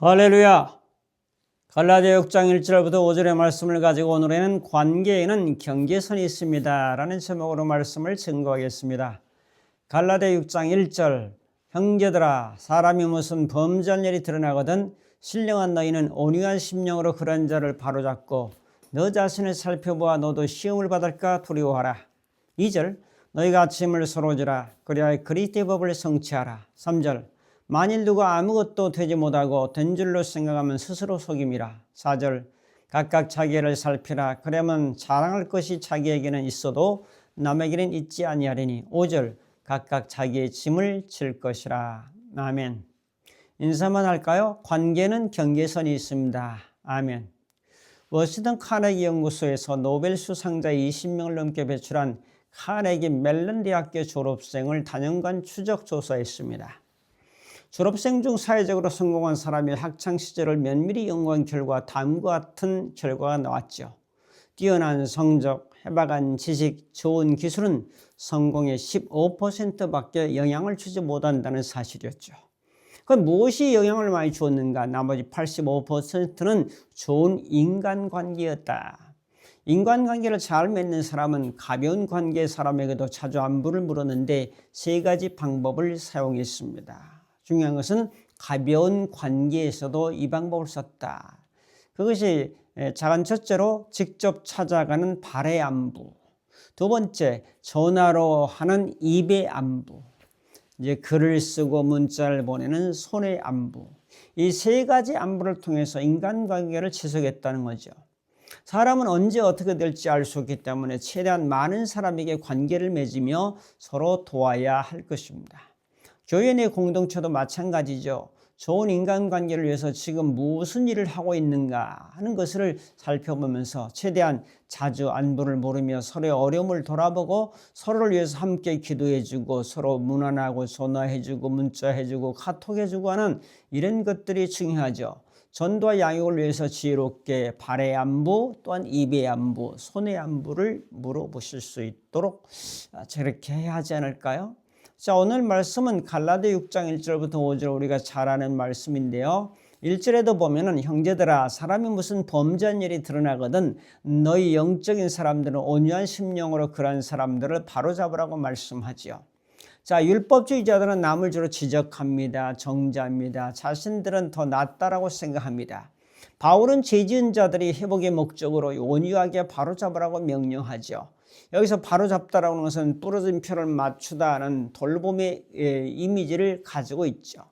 할렐루야! 갈라디아 6장 1절부터 5절의 말씀을 가지고 오늘에는 관계에는 경계선이 있습니다 라는 제목으로 말씀을 증거하겠습니다. 갈라디아 6장 1절 형제들아 사람이 무슨 범죄한 일이 드러나거든 신령한 너희는 온유한 심령으로 그런 자를 바로잡고 너 자신을 살펴보아 너도 시험을 받을까 두려워하라. 2절 너희가 짐을 서로 지라 그리하여 그리스도의 법을 성취하라. 3절 만일 누가 아무것도 되지 못하고 된 줄로 생각하면 스스로 속임이라. 4절 각각 자기를 살피라. 그러면 자랑할 것이 자기에게는 있어도 남에게는 있지 아니하리니. 5절 각각 자기의 짐을 질 것이라. 아멘. 인사만 할까요? 관계는 경계선이 있습니다. 아멘. 워싱턴 카네기 연구소에서 노벨 수상자 20명을 넘게 배출한 카네기 멜론 대학교 졸업생을 단연간 추적 조사했습니다. 졸업생 중 사회적으로 성공한 사람의 학창시절을 면밀히 연구한 결과 다음과 같은 결과가 나왔죠. 뛰어난 성적, 해박한 지식, 좋은 기술은 성공의 15%밖에 영향을 주지 못한다는 사실이었죠. 그럼 무엇이 영향을 많이 주었는가? 나머지 85%는 좋은 인간관계였다. 인간관계를 잘 맺는 사람은 가벼운 관계의 사람에게도 자주 안부를 물었는데 3가지 방법을 사용했습니다. 중요한 것은 가벼운 관계에서도 이 방법을 썼다. 그것이 작은 첫째로 직접 찾아가는 발의 안부, 두 번째 전화로 하는 입의 안부, 이제 글을 쓰고 문자를 보내는 손의 안부, 이 3가지 안부를 통해서 인간관계를 지속했다는 거죠. 사람은 언제 어떻게 될지 알 수 없기 때문에 최대한 많은 사람에게 관계를 맺으며 서로 도와야 할 것입니다. 교회 내 공동체도 마찬가지죠. 좋은 인간관계를 위해서 지금 무슨 일을 하고 있는가 하는 것을 살펴보면서 최대한 자주 안부를 물으며 서로의 어려움을 돌아보고 서로를 위해서 함께 기도해주고 서로 문안하고 전화해주고 문자해주고 카톡해주고 하는 이런 것들이 중요하죠. 전도와 양육을 위해서 지혜롭게 발의 안부 또한 입의 안부, 손의 안부를 물어보실 수 있도록 저렇게 해야 하지 않을까요? 자, 오늘 말씀은 갈라디아 6장 1절부터 5절 우리가 잘 아는 말씀인데요. 1절에도 보면은 형제들아 사람이 무슨 범죄한 일이 드러나거든 너희 영적인 사람들은 온유한 심령으로 그런 사람들을 바로잡으라고 말씀하지요. 자, 율법주의자들은 남을 주로 지적합니다. 정죄합니다. 자신들은 더 낫다라고 생각합니다. 바울은 죄 지은 자들이 회복의 목적으로 온유하게 바로잡으라고 명령하죠. 여기서 바로잡다라고 하는 것은 부러진 표를 맞추다는 돌봄의 이미지를 가지고 있죠.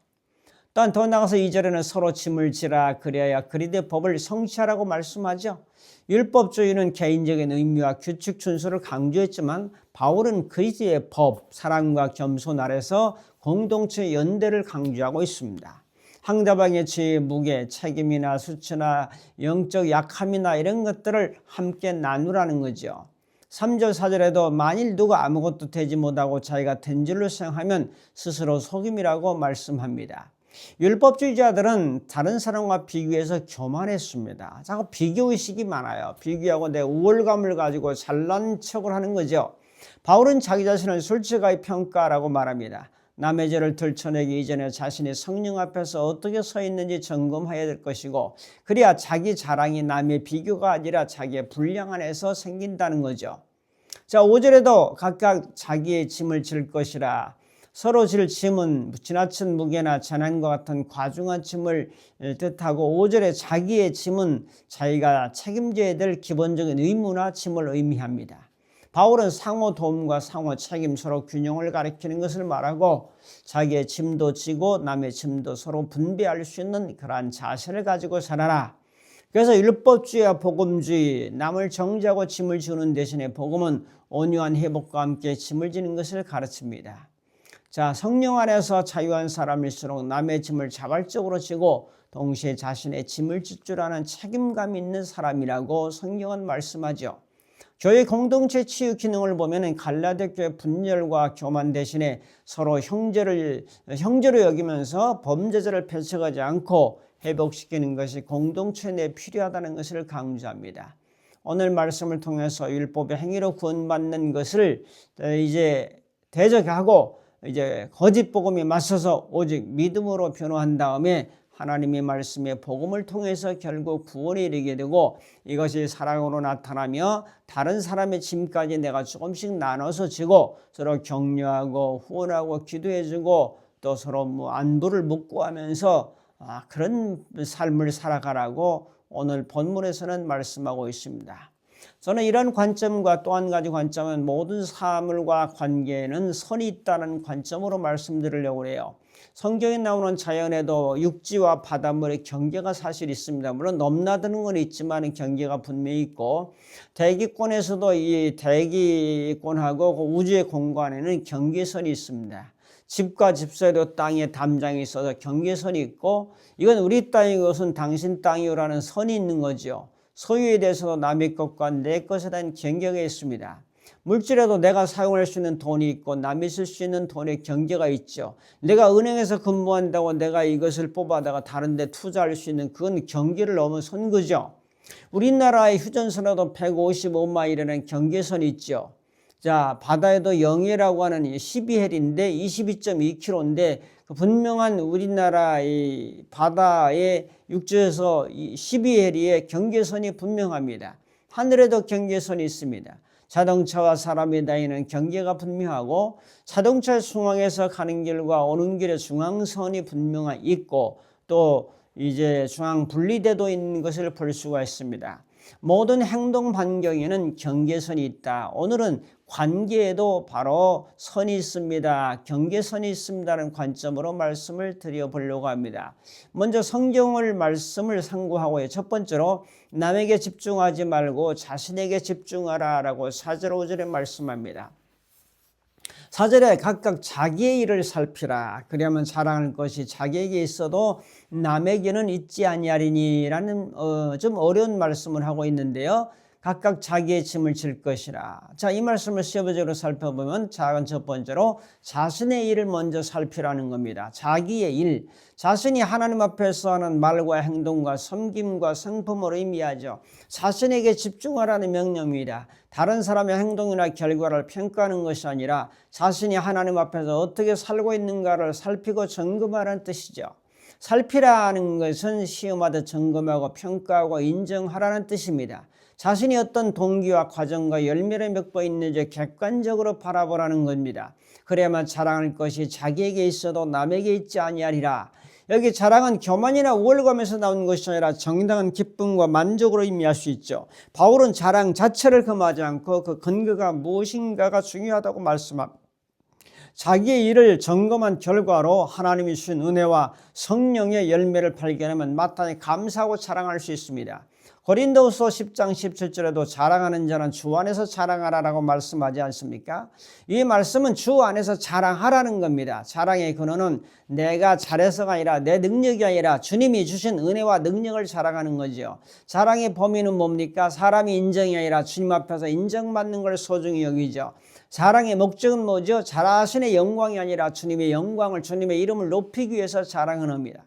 또한 더 나아가서 2절에는 서로 짐을 지라 그리하여 그리스도의 법을 성취하라고 말씀하죠. 율법주의는 개인적인 의무와 규칙 준수를 강조했지만 바울은 그리스도의 법, 사랑과 겸손 아래서 공동체 연대를 강조하고 있습니다. 상대방의 죄의 무게, 책임이나 수치나 영적 약함이나 이런 것들을 함께 나누라는 거죠. 3절 4절에도 만일 누가 아무것도 되지 못하고 자기가 된 줄로 생각하면 스스로 속임이라고 말씀합니다. 율법주의자들은 다른 사람과 비교해서 교만했습니다. 자꾸 비교의식이 많아요. 비교하고 내 우월감을 가지고 잘난 척을 하는 거죠. 바울은 자기 자신을 솔직하게 평가라고 말합니다. 남의 죄를 들춰내기 이전에 자신이 성령 앞에서 어떻게 서 있는지 점검해야 될 것이고 그래야 자기 자랑이 남의 비교가 아니라 자기의 분량 안에서 생긴다는 거죠. 자, 5절에도 각각 자기의 짐을 질 것이라. 서로 질 짐은 지나친 무게나 재난과 같은 과중한 짐을 뜻하고 5절에 자기의 짐은 자기가 책임져야 될 기본적인 의무나 짐을 의미합니다. 바울은 상호 도움과 상호 책임 서로 균형을 가리키는 것을 말하고 자기의 짐도 지고 남의 짐도 서로 분배할 수 있는 그러한 자세를 가지고 살아라. 그래서 율법주의와 복음주의, 남을 정죄하고 짐을 지우는 대신에 복음은 온유한 회복과 함께 짐을 지는 것을 가르칩니다. 자, 성령 안에서 자유한 사람일수록 남의 짐을 자발적으로 지고 동시에 자신의 짐을 질 줄 아는 책임감 있는 사람이라고 성경은 말씀하죠. 교회 공동체 치유 기능을 보면 갈라디아 교회 분열과 교만 대신에 서로 형제로 여기면서 범죄자를 펼쳐가지 않고 회복시키는 것이 공동체 내에 필요하다는 것을 강조합니다. 오늘 말씀을 통해서 율법의 행위로 구원받는 것을 이제 대적하고 이제 거짓 복음에 맞서서 오직 믿음으로 변호한 다음에 하나님의 말씀의 복음을 통해서 결국 구원에 이르게 되고 이것이 사랑으로 나타나며 다른 사람의 짐까지 내가 조금씩 나눠서 지고 서로 격려하고 후원하고 기도해주고 또 서로 안부를 묻고 하면서 그런 삶을 살아가라고 오늘 본문에서는 말씀하고 있습니다. 저는 이런 관점과 또 한 가지 관점은 모든 사물과 관계에는 선이 있다는 관점으로 말씀드리려고 해요. 성경에 나오는 자연에도 육지와 바닷물의 경계가 사실 있습니다. 물론 넘나드는 건 있지만 경계가 분명히 있고 대기권에서도 이 대기권하고 그 우주의 공간에는 경계선이 있습니다. 집과 집사이도 땅에 담장이 있어서 경계선이 있고 이건 우리 땅이 것은 당신 땅이요라는 선이 있는 거죠. 소유에 대해서도 남의 것과 내 것에 대한 경계가 있습니다. 물질에도 내가 사용할 수 있는 돈이 있고 남이 쓸 수 있는 돈의 경계가 있죠. 내가 은행에서 근무한다고 내가 이것을 뽑아다가 다른 데 투자할 수 있는 그건 경계를 넘어선 거죠. 우리나라의 휴전선에도 155마일이라는 경계선이 있죠. 자, 바다에도 영해라고 하는 12헬인데 22.2km인데 분명한 우리나라의 바다의 육지에서 12헬의 경계선이 분명합니다. 하늘에도 경계선이 있습니다. 자동차와 사람이 다니는 경계가 분명하고 자동차 중앙에서 가는 길과 오는 길의 중앙선이 분명히 있고 또 이제 중앙 분리대도 있는 것을 볼 수가 있습니다. 모든 행동 반경에는 경계선이 있다. 오늘은 관계에도 바로 선이 있습니다. 경계선이 있습니다라는 관점으로 말씀을 드려보려고 합니다. 먼저 성경을 말씀을 상고하고 첫 번째로 남에게 집중하지 말고 자신에게 집중하라 라고 4절 5절에 말씀합니다. 4절에 각각 자기의 일을 살피라. 그러면 자랑할 것이 자기에게 있어도 남에게는 있지 아니하리니 라는 좀 어려운 말씀을 하고 있는데요. 각각 자기의 짐을 질 것이라. 자, 이 말씀을 시험적으로 살펴보면 작은 첫 번째로 자신의 일을 먼저 살피라는 겁니다. 자기의 일, 자신이 하나님 앞에서 하는 말과 행동과 섬김과 성품으로 의미하죠. 자신에게 집중하라는 명령입니다. 다른 사람의 행동이나 결과를 평가하는 것이 아니라 자신이 하나님 앞에서 어떻게 살고 있는가를 살피고 점검하라는 뜻이죠. 살피라는 것은 시험하듯 점검하고 평가하고 인정하라는 뜻입니다. 자신이 어떤 동기와 과정과 열매를 맺고 있는지 객관적으로 바라보라는 겁니다. 그래야만 자랑할 것이 자기에게 있어도 남에게 있지 아니하리라. 여기 자랑은 교만이나 우월감에서 나온 것이 아니라 정당한 기쁨과 만족으로 의미할 수 있죠. 바울은 자랑 자체를 금하지 않고 그 근거가 무엇인가가 중요하다고 말씀합니다. 자기의 일을 점검한 결과로 하나님이 주신 은혜와 성령의 열매를 발견하면 마땅히 감사하고 자랑할 수 있습니다. 고린도후서 10장 17절에도 자랑하는 자는 주 안에서 자랑하라라고 말씀하지 않습니까? 이 말씀은 주 안에서 자랑하라는 겁니다. 자랑의 근원은 내가 잘해서가 아니라 내 능력이 아니라 주님이 주신 은혜와 능력을 자랑하는 거죠. 자랑의 범위는 뭡니까? 사람이 인정이 아니라 주님 앞에서 인정받는 걸 소중히 여기죠. 자랑의 목적은 뭐죠? 자신의 영광이 아니라 주님의 영광을, 주님의 이름을 높이기 위해서 자랑을 합니다.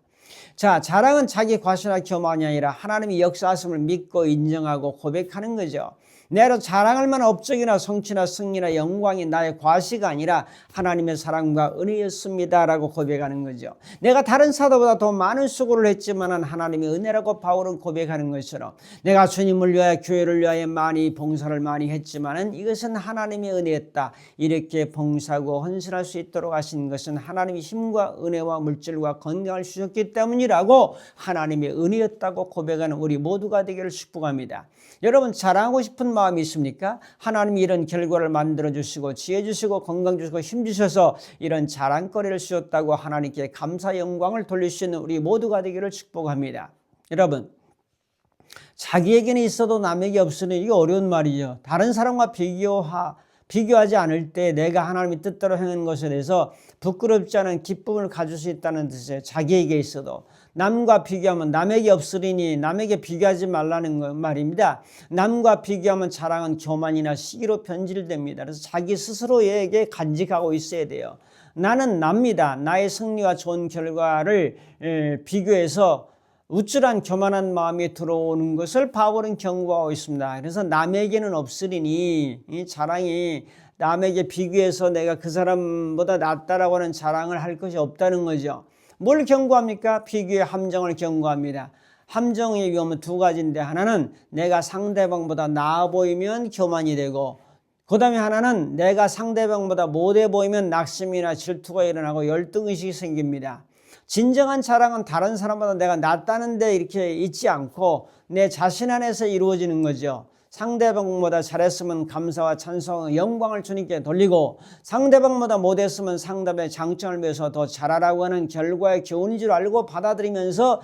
자, 자랑은 자기 과시나 교만이 아니라 하나님이 역사하심을 믿고 인정하고 고백하는 거죠. 내가 자랑할 만한 업적이나 성취나 승리나 영광이 나의 과시가 아니라 하나님의 사랑과 은혜였습니다라고 고백하는 거죠. 내가 다른 사도보다 더 많은 수고를 했지만 하나님의 은혜라고 바울은 고백하는 것처럼 내가 주님을 위하여 교회를 위하여 많이 봉사를 많이 했지만 이것은 하나님의 은혜였다. 이렇게 봉사하고 헌신할 수 있도록 하신 것은 하나님의 힘과 은혜와 물질과 건강을 주셨기 때문이라고 하나님의 은혜였다고 고백하는 우리 모두가 되기를 축복합니다. 여러분 자랑하고 싶은 마음이 있습니까? 하나님이 이런 결과를 만들어 주시고 지혜 주시고 건강 주시고 힘 주셔서 이런 자랑거리를 주셨다고 하나님께 감사 영광을 돌릴 수 있는 우리 모두가 되기를 축복합니다. 여러분 자기에게는 있어도 남에게 없으니 이게 어려운 말이죠. 다른 사람과 비교하지 않을 때 내가 하나님의 뜻대로 행하는 것에 대해서 부끄럽지 않은 기쁨을 가질 수 있다는 뜻이에요. 자기에게 있어도. 남과 비교하면 남에게 없으리니 남에게 비교하지 말라는 말입니다. 남과 비교하면 자랑은 교만이나 시기로 변질됩니다. 그래서 자기 스스로에게 간직하고 있어야 돼요. 나는 납니다. 나의 승리와 좋은 결과를 비교해서 우쭐한 교만한 마음이 들어오는 것을 바울은 경고하고 있습니다. 그래서 남에게는 없으리니 이 자랑이 남에게 비교해서 내가 그 사람보다 낫다라고 하는 자랑을 할 것이 없다는 거죠. 뭘 경고합니까? 비교의 함정을 경고합니다. 함정의 위험은 두 가지인데, 하나는 내가 상대방보다 나아 보이면 교만이 되고, 그 다음에 하나는 내가 상대방보다 못해 보이면 낙심이나 질투가 일어나고 열등의식이 생깁니다. 진정한 자랑은 다른 사람보다 내가 낫다는 데 이렇게 있지 않고 내 자신 안에서 이루어지는 거죠. 상대방보다 잘했으면 감사와 찬송, 영광을 주님께 돌리고, 상대방보다 못했으면 상대방의 장점을 위해서 더 잘하라고 하는 결과의 교훈인 줄 알고 받아들이면서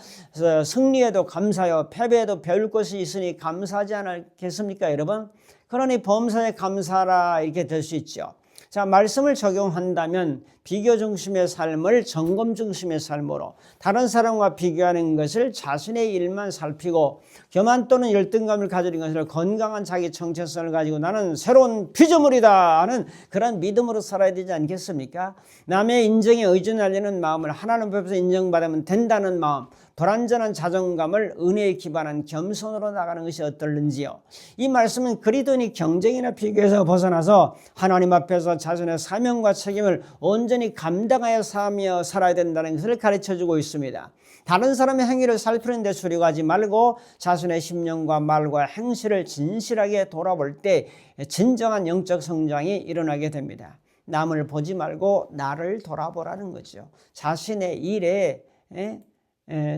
승리에도 감사하여 패배에도 배울 것이 있으니 감사하지 않겠습니까, 여러분? 그러니 범사에 감사하라, 이렇게 될 수 있죠. 자, 말씀을 적용한다면 비교 중심의 삶을 점검 중심의 삶으로, 다른 사람과 비교하는 것을 자신의 일만 살피고 교만 또는 열등감을 가지는 것을 건강한 자기 정체성을 가지고 나는 새로운 피조물이다 하는 그런 믿음으로 살아야 되지 않겠습니까? 남의 인정에 의존하려는 마음을 하나님 앞에서 인정받으면 된다는 마음, 불완전한 자존감을 은혜에 기반한 겸손으로 나가는 것이 어떨는지요. 이 말씀은 그리스도인이 경쟁이나 비교에서 벗어나서 하나님 앞에서 자신의 사명과 책임을 온전히 감당하여 살아야 된다는 것을 가르쳐주고 있습니다. 다른 사람의 행위를 살피는 데 수려하지 말고 자신의 심령과 말과 행실을 진실하게 돌아볼 때 진정한 영적 성장이 일어나게 됩니다. 남을 보지 말고 나를 돌아보라는 거죠. 자신의 일에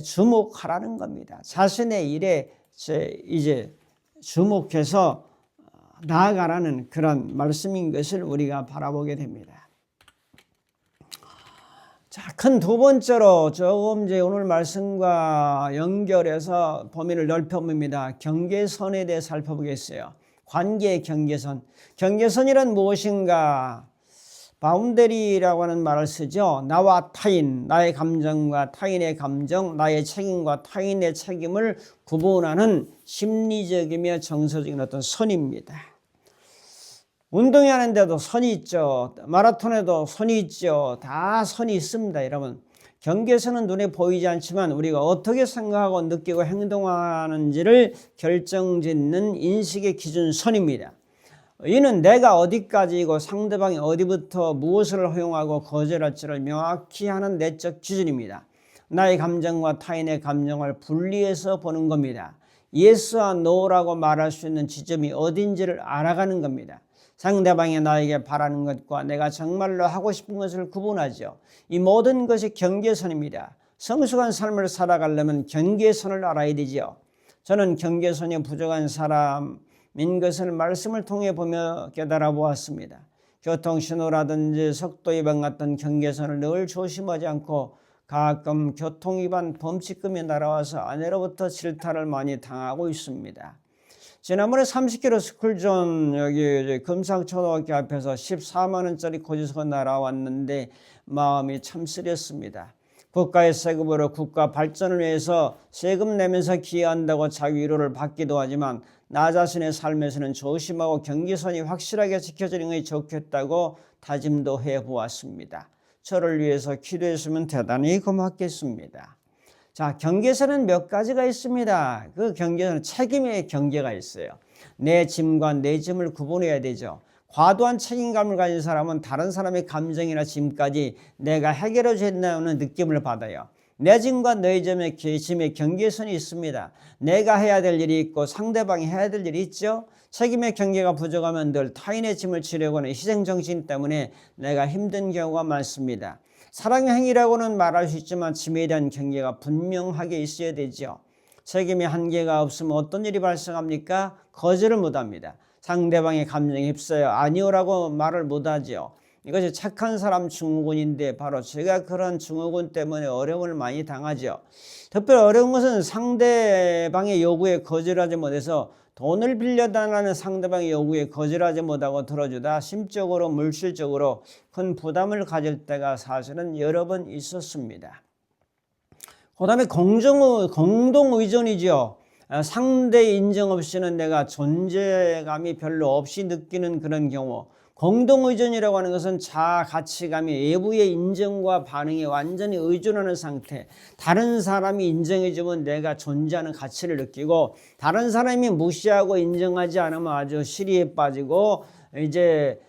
주목하라는 겁니다. 자신의 일에 이제 주목해서 나아가라는 그런 말씀인 것을 우리가 바라보게 됩니다. 자, 큰 두 번째로 조금 이제 오늘 말씀과 연결해서 범위를 넓혀봅니다. 경계선에 대해 살펴보겠어요. 관계의 경계선. 경계선이란 무엇인가? 바운더리라고 하는 말을 쓰죠. 나와 타인, 나의 감정과 타인의 감정, 나의 책임과 타인의 책임을 구분하는 심리적이며 정서적인 어떤 선입니다. 운동회 하는데도 선이 있죠. 마라톤에도 선이 있죠. 다 선이 있습니다, 여러분. 경계선은 눈에 보이지 않지만 우리가 어떻게 생각하고 느끼고 행동하는지를 결정짓는 인식의 기준선입니다. 이는 내가 어디까지이고 상대방이 어디부터 무엇을 허용하고 거절할지를 명확히 하는 내적 기준입니다. 나의 감정과 타인의 감정을 분리해서 보는 겁니다. 예스와 노라고 말할 수 있는 지점이 어딘지를 알아가는 겁니다. 상대방이 나에게 바라는 것과 내가 정말로 하고 싶은 것을 구분하죠. 이 모든 것이 경계선입니다. 성숙한 삶을 살아가려면 경계선을 알아야 되죠. 저는 경계선이 부족한 사람인 것을 말씀을 통해 보며 깨달아 보았습니다. 교통신호라든지 속도 위반 같은 경계선을 늘 조심하지 않고 가끔 교통위반 범칙금이 날아와서 아내로부터 질타를 많이 당하고 있습니다. 지난번에 30km 스쿨존 여기 금상초등학교 앞에서 14만 원짜리 고지서가 날아왔는데 마음이 참 쓰렸습니다. 국가의 세금으로 국가 발전을 위해서 세금 내면서 기여한다고 자기 위로를 받기도 하지만 나 자신의 삶에서는 조심하고 경계선이 확실하게 지켜지는 것이 좋겠다고 다짐도 해보았습니다. 저를 위해서 기도했으면 대단히 고맙겠습니다. 자, 경계선은 몇 가지가 있습니다. 그 경계선은 책임의 경계가 있어요. 내 짐과 내 짐을 구분해야 되죠. 과도한 책임감을 가진 사람은 다른 사람의 감정이나 짐까지 내가 해결해 준다는 느낌을 받아요. 내 짐과 너의 짐의 경계선이 있습니다. 내가 해야 될 일이 있고 상대방이 해야 될 일이 있죠. 책임의 경계가 부족하면 늘 타인의 짐을 지려고 하는 희생정신 때문에 내가 힘든 경우가 많습니다. 사랑의 행위라고는 말할 수 있지만 짐에 대한 경계가 분명하게 있어야 되죠. 책임의 한계가 없으면 어떤 일이 발생합니까? 거절을 못합니다. 상대방의 감정에 휩싸여 아니오라고 말을 못하죠. 이것이 착한 사람 증후군인데 바로 제가 그런 증후군 때문에 어려움을 많이 당하죠. 특별히 어려운 것은 상대방의 요구에 거절하지 못해서 돈을 빌려달라는 상대방의 요구에 거절하지 못하고 들어주다 심적으로 물질적으로 큰 부담을 가질 때가 사실은 여러 번 있었습니다. 그 다음에 공동의존이죠. 상대 인정 없이는 내가 존재감이 별로 없이 느끼는 그런 경우. 공동의존이라고 하는 것은 자아 가치감이 외부의 인정과 반응에 완전히 의존하는 상태. 다른 사람이 인정해주면 내가 존재하는 가치를 느끼고 다른 사람이 무시하고 인정하지 않으면 아주 시리에 빠지고 이제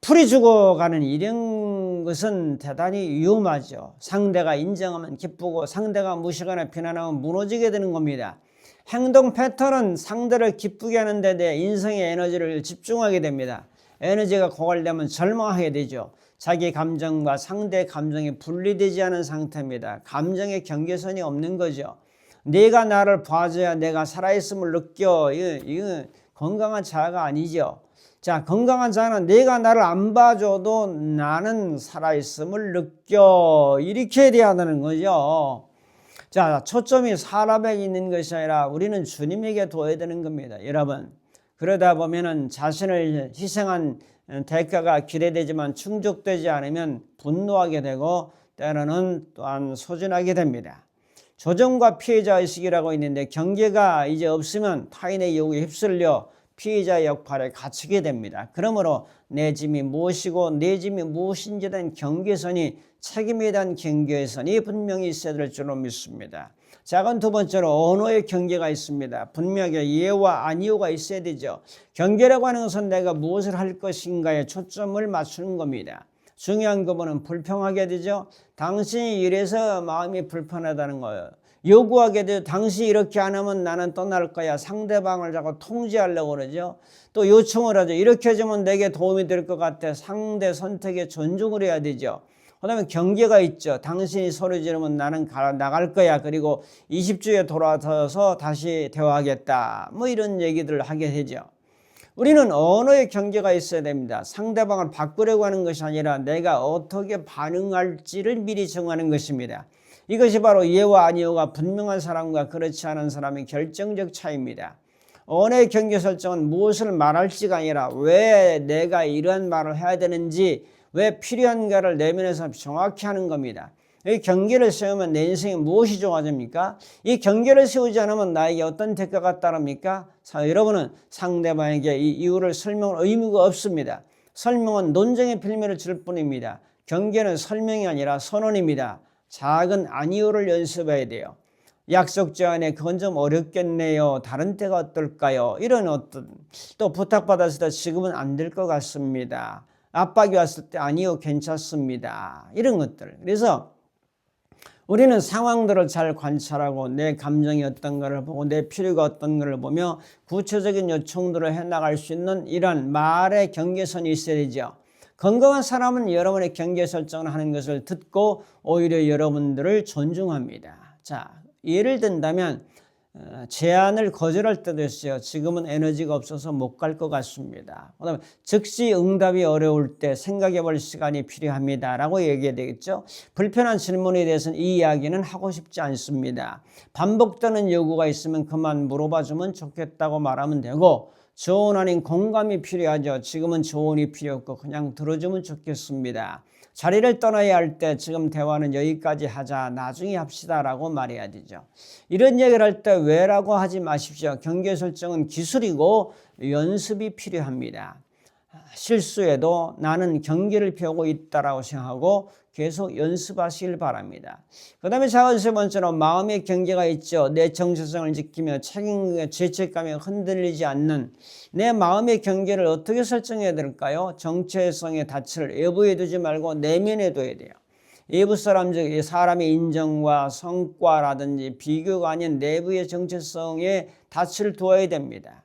풀이 죽어가는 이런 것은 대단히 위험하죠. 상대가 인정하면 기쁘고 상대가 무시하거나 비난하면 무너지게 되는 겁니다. 행동 패턴은 상대를 기쁘게 하는 데 대해 인성의 에너지를 집중하게 됩니다. 에너지가 고갈되면 절망하게 되죠. 자기 감정과 상대 감정이 분리되지 않은 상태입니다. 감정의 경계선이 없는 거죠. 내가 나를 봐줘야 내가 살아있음을 느껴. 이거 건강한 자아가 아니죠. 자, 건강한 자는 내가 나를 안 봐줘도 나는 살아있음을 느껴. 이렇게 돼야 하는 거죠. 자, 초점이 사람에게 있는 것이 아니라 우리는 주님에게 둬야 되는 겁니다. 여러분, 그러다 보면은 자신을 희생한 대가가 기대되지만 충족되지 않으면 분노하게 되고 때로는 또한 소진하게 됩니다. 조정과 피해자의식이라고 있는데 경계가 이제 없으면 타인의 요구에 휩쓸려 피해자 역할에 갇히게 됩니다. 그러므로 내 짐이 무엇이고 내 짐이 무엇인지에 대한 경계선이 책임에 대한 경계선이 분명히 있어야 될 줄로 믿습니다. 작은 두 번째로 언어의 경계가 있습니다. 분명하게 예와 아니오가 있어야 되죠. 경계라고 하는 것은 내가 무엇을 할 것인가에 초점을 맞추는 겁니다. 중요한 부분은 불평하게 되죠. 당신이 이래서 마음이 불편하다는 거예요. 요구하게 돼요. 당신이 이렇게 안 하면 나는 떠날 거야. 상대방을 자꾸 통제하려고 그러죠. 또 요청을 하죠. 이렇게 해주면 내게 도움이 될 것 같아. 상대 선택에 존중을 해야 되죠. 그 다음에 경계가 있죠. 당신이 소리 지르면 나는 나갈 거야. 그리고 20주에 돌아서서 다시 대화하겠다. 뭐 이런 얘기들을 하게 되죠. 우리는 언어의 경계가 있어야 됩니다. 상대방을 바꾸려고 하는 것이 아니라 내가 어떻게 반응할지를 미리 정하는 것입니다. 이것이 바로 예와 아니오가 분명한 사람과 그렇지 않은 사람의 결정적 차이입니다. 언어의 경계 설정은 무엇을 말할지가 아니라 왜 내가 이러한 말을 해야 되는지, 왜 필요한가를 내면에서 정확히 하는 겁니다. 이 경계를 세우면 내 인생에 무엇이 좋아집니까? 이 경계를 세우지 않으면 나에게 어떤 대가가 따릅니까? 여러분은 상대방에게 이 이유를 설명할 의무가 없습니다. 설명은 논쟁의 빌미를 줄 뿐입니다. 경계는 설명이 아니라 선언입니다. 작은 아니오를 연습해야 돼요. 약속 제안에 그건 좀 어렵겠네요. 다른 때가 어떨까요? 이런 또 부탁받았을 때 지금은 안 될 것 같습니다. 압박이 왔을 때 아니요, 괜찮습니다. 이런 것들. 그래서 우리는 상황들을 잘 관찰하고 내 감정이 어떤 것을 보고 내 필요가 어떤 것을 보며 구체적인 요청들을 해나갈 수 있는 이런 말의 경계선이 있어야 되죠. 건강한 사람은 여러분의 경계 설정을 하는 것을 듣고 오히려 여러분들을 존중합니다. 자, 예를 든다면 제안을 거절할 때도 있어요. 지금은 에너지가 없어서 못 갈 것 같습니다. 그다음에 즉시 응답이 어려울 때 생각해 볼 시간이 필요합니다. 라고 얘기해야 되겠죠. 불편한 질문에 대해서는 이 이야기는 하고 싶지 않습니다. 반복되는 요구가 있으면 그만 물어봐 주면 좋겠다고 말하면 되고, 조언 아닌 공감이 필요하죠. 지금은 조언이 필요 없고 그냥 들어주면 좋겠습니다. 자리를 떠나야 할 때 지금 대화는 여기까지 하자, 나중에 합시다 라고 말해야 되죠. 이런 얘기를 할 때 왜라고 하지 마십시오. 경계 설정은 기술이고 연습이 필요합니다. 실수해도 나는 경계를 펴고 있다라고 생각하고 계속 연습하시길 바랍니다. 그 다음에 세 번째로 마음의 경계가 있죠. 내 정체성을 지키며 책임과 죄책감에 흔들리지 않는 내 마음의 경계를 어떻게 설정해야 될까요? 정체성의 닻을 외부에 두지 말고 내면에 둬야 돼요. 외부 사람, 즉 사람의 인정과 성과라든지 비교가 아닌 내부의 정체성에 닻을 두어야 됩니다.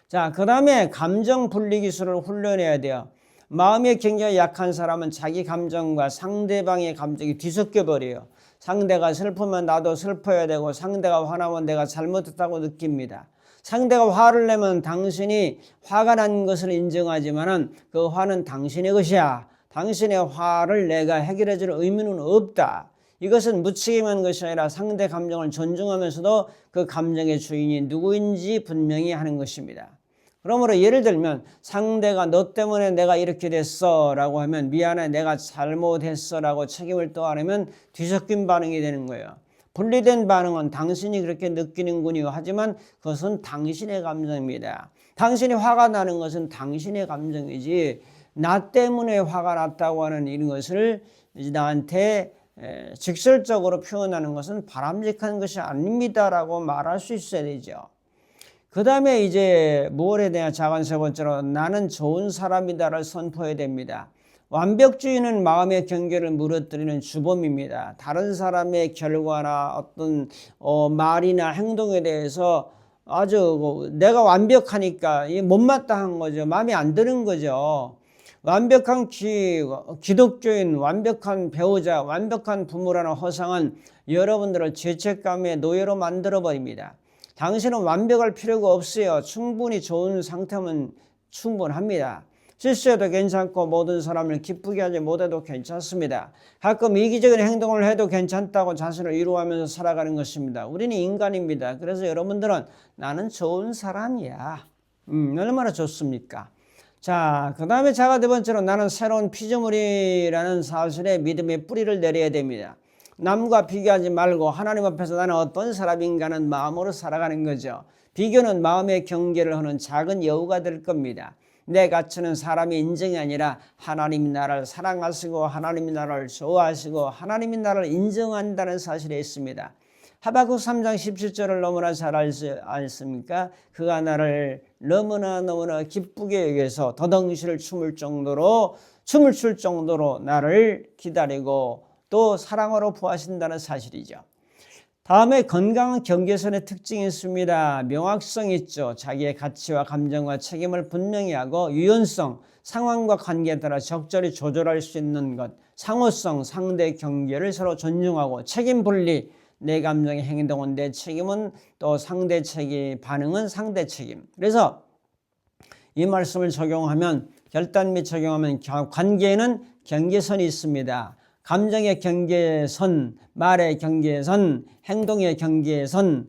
자, 그 다음에 감정 분리 기술을 훈련해야 돼요. 마음의 경계가 약한 사람은 자기 감정과 상대방의 감정이 뒤섞여 버려요. 상대가 슬프면 나도 슬퍼야 되고 상대가 화나면 내가 잘못했다고 느낍니다. 상대가 화를 내면 당신이 화가 난 것을 인정하지만은 그 화는 당신의 것이야. 당신의 화를 내가 해결해 줄 의무는 없다. 이것은 무책임한 것이 아니라 상대 감정을 존중하면서도 그 감정의 주인이 누구인지 분명히 하는 것입니다. 그러므로 예를 들면 상대가 너 때문에 내가 이렇게 됐어 라고 하면 미안해, 내가 잘못했어 라고 책임을 떠안으면 뒤섞인 반응이 되는 거예요. 분리된 반응은 당신이 그렇게 느끼는군요. 하지만 그것은 당신의 감정입니다. 당신이 화가 나는 것은 당신의 감정이지 나 때문에 화가 났다고 하는 이런 것을 나한테 직설적으로 표현하는 것은 바람직한 것이 아닙니다라고 말할 수 있어야 되죠. 그 다음에 이제 뭘 해야 되냐? 작은 세 번째로 나는 좋은 사람이다를 선포해야 됩니다. 완벽주의는 마음의 경계를 무너뜨리는 주범입니다. 다른 사람의 결과나 어떤 말이나 행동에 대해서 아주 내가 완벽하니까 못마땅한 거죠. 마음에 안 드는 거죠. 완벽한 기독교인, 완벽한 배우자, 완벽한 부모라는 허상은 여러분들을 죄책감의 노예로 만들어버립니다. 당신은 완벽할 필요가 없어요. 충분히 좋은 상태면 충분합니다. 실수해도 괜찮고 모든 사람을 기쁘게 하지 못해도 괜찮습니다. 가끔 이기적인 행동을 해도 괜찮다고 자신을 위로하면서 살아가는 것입니다. 우리는 인간입니다. 그래서 여러분들은 나는 좋은 사람이야. 얼마나 좋습니까? 자, 그 다음에 자가 두 번째로 나는 새로운 피조물이라는 사실에 믿음의 뿌리를 내려야 됩니다. 남과 비교하지 말고 하나님 앞에서 나는 어떤 사람인가는 마음으로 살아가는 거죠. 비교는 마음의 경계를 하는 작은 여우가 될 겁니다. 내 가치는 사람의 인정이 아니라 하나님이 나를 사랑하시고 하나님이 나를 좋아하시고 하나님이 나를 인정한다는 사실에 있습니다. 하박국 3장 17절을 너무나 잘 알지 않습니까? 그가 나를 너무나 기쁘게 여겨서 더덩이를 춤을 출 정도로 나를 기다리고 또 사랑으로 보하신다는 사실이죠. 다음에 건강한 경계선의 특징이 있습니다. 명확성이 있죠. 자기의 가치와 감정과 책임을 분명히 하고 유연성, 상황과 관계에 따라 적절히 조절할 수 있는 것, 상호성, 상대 경계를 서로 존중하고 책임 분리, 내 감정의 행동은 내 책임은 또 상대 책임, 반응은 상대 책임. 그래서 이 말씀을 적용하면 결단 및 적용하면 관계에는 경계선이 있습니다. 감정의 경계선, 말의 경계선, 행동의 경계선,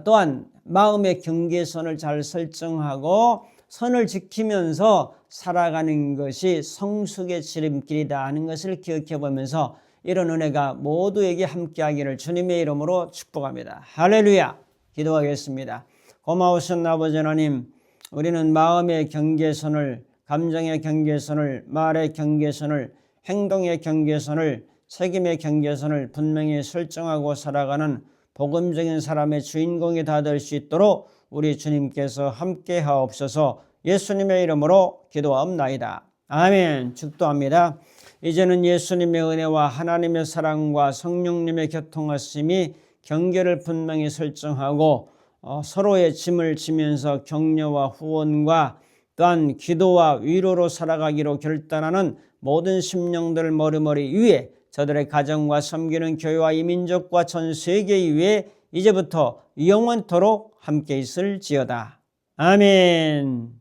또한 마음의 경계선을 잘 설정하고 선을 지키면서 살아가는 것이 성숙의 지름길이다 하는 것을 기억해 보면서 이런 은혜가 모두에게 함께하기를 주님의 이름으로 축복합니다. 할렐루야! 기도하겠습니다. 고마우신 아버지 하나님, 우리는 마음의 경계선을, 감정의 경계선을, 말의 경계선을, 행동의 경계선을, 책임의 경계선을 분명히 설정하고 살아가는 복음적인 사람의 주인공이 다 될 수 있도록 우리 주님께서 함께 하옵소서. 예수님의 이름으로 기도하옵나이다. 아멘. 축도합니다. 이제는 예수님의 은혜와 하나님의 사랑과 성령님의 교통하심이 경계를 분명히 설정하고 서로의 짐을 지면서 격려와 후원과 또한 기도와 위로로 살아가기로 결단하는 모든 심령들 머리머리 위에 저들의 가정과 섬기는 교회와 이민족과 전 세계 위에 이제부터 영원토록 함께 있을지어다. 아멘.